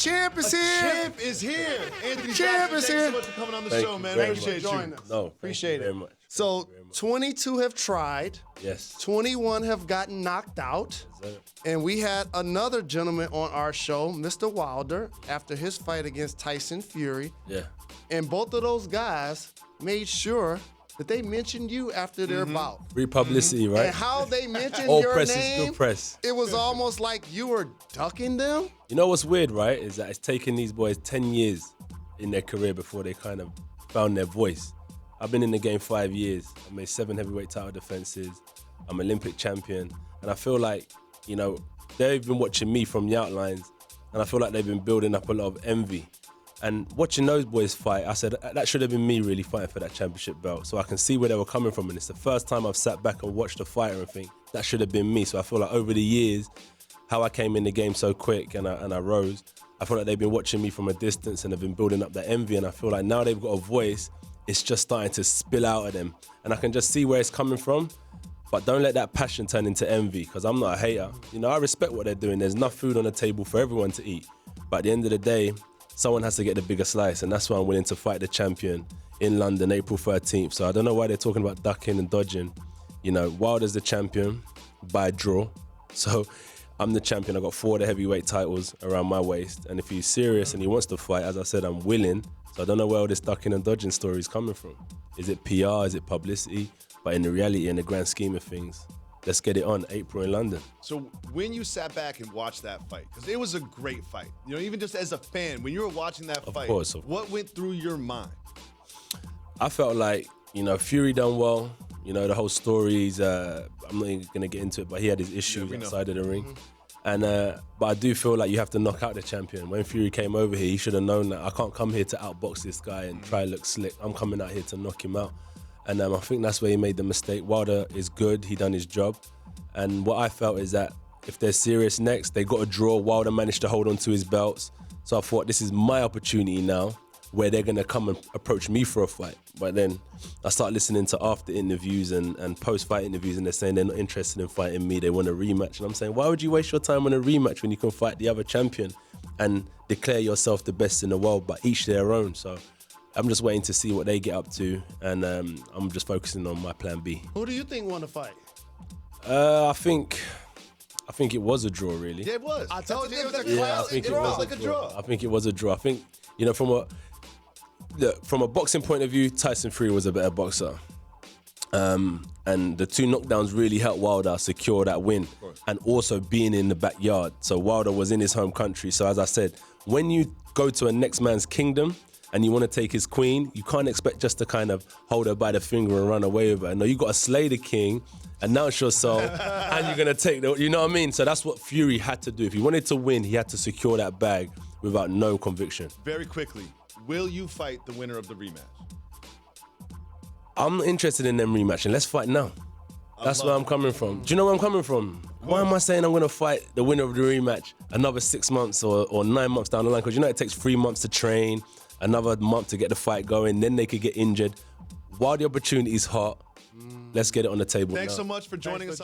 Champ is here. Champ is here. Anthony Champ is here. Thanks so much for coming on the show, man. Appreciate you. No, appreciate it. Very much. So 22 have tried. Yes. 21 have gotten knocked out. And we had another gentleman on our show, Mr. Wilder, after his fight against Tyson Fury. Yeah. And both of those guys made sure that they mentioned you after their bout. Free publicity, right? And how they mentioned All your press name, is good press. it was almost like you were ducking them. You know what's weird, right? Is that it's taken these boys 10 years in their career before they kind of found their voice. I've been in the game 5 years. I made 7 heavyweight title defenses. I'm Olympic champion. And I feel like, you know, they've been watching me from the outlines, and I feel like they've been building up a lot of envy. And watching those boys fight, I said, that should have been me really fighting for that championship belt. So I can see where they were coming from. And it's the first time I've sat back and watched a fighter and think, that should have been me. So I feel like over the years, how I came in the game so quick and I rose, I feel like they've been watching me from a distance and have been building up that envy. And I feel like now they've got a voice, it's just starting to spill out of them. And I can just see where it's coming from. But don't let that passion turn into envy, because I'm not a hater. You know, I respect what they're doing. There's enough food on the table for everyone to eat. But at the end of the day, someone has to get the bigger slice, and that's why I'm willing to fight the champion in London, April 13th. So I don't know why they're talking about ducking and dodging. You know, Wilder's the champion by draw. So I'm the champion. I've got 4 of the heavyweight titles around my waist. And if he's serious and he wants to fight, as I said, I'm willing. So I don't know where all this ducking and dodging story is coming from. Is it PR? Is it publicity? But in the reality, in the grand scheme of things, let's get it on, April in London. So when you sat back and watched that fight, because it was a great fight, you know, even just as a fan, when you were watching that fight, what went through your mind? I felt like, you know, Fury done well. You know, the whole stories, I'm not even going to get into it, but he had his issues outside of the ring. And but I do feel like you have to knock out the champion. When Fury came over here, he should have known that I can't come here to outbox this guy and try to look slick. I'm coming out here to knock him out. And I think that's where he made the mistake. Wilder is good, he done his job. And what I felt is that if they're serious next, they got a draw. Wilder managed to hold on to his belts. So I thought, this is my opportunity now where they're gonna come and approach me for a fight. But then I start listening to after interviews and post-fight interviews, and they're saying they're not interested in fighting me, they want a rematch. And I'm saying, why would you waste your time on a rematch when you can fight the other champion and declare yourself the best in the world, but each their own? So I'm just waiting to see what they get up to, and I'm just focusing on my plan B. Who do you think won the fight? I think it was a draw, really. Yeah, it was. I told you it was a Yeah, I think it was like a draw. I think it was a draw. I think, you know, from a boxing point of view, Tyson Fury was a better boxer. And the 2 knockdowns really helped Wilder secure that win, and also being in the backyard. So Wilder was in his home country. So as I said, when you go to a next man's kingdom, and you want to take his queen, you can't expect just to kind of hold her by the finger and run away with her. No, you got to slay the king, announce yourself, and you're going to take the, you know what I mean? So that's what Fury had to do. If he wanted to win, he had to secure that bag without no conviction. Very quickly, will you fight the winner of the rematch? I'm not interested in them rematching. Let's fight now. That's where I'm coming from. Do you know where I'm coming from? Why am I saying I'm going to fight the winner of the rematch another 6 months or 9 months down the line? Because you know it takes 3 months to train, another month to get the fight going, then they could get injured. While the opportunity is hot, let's get it on the table. Thanks so much for joining us.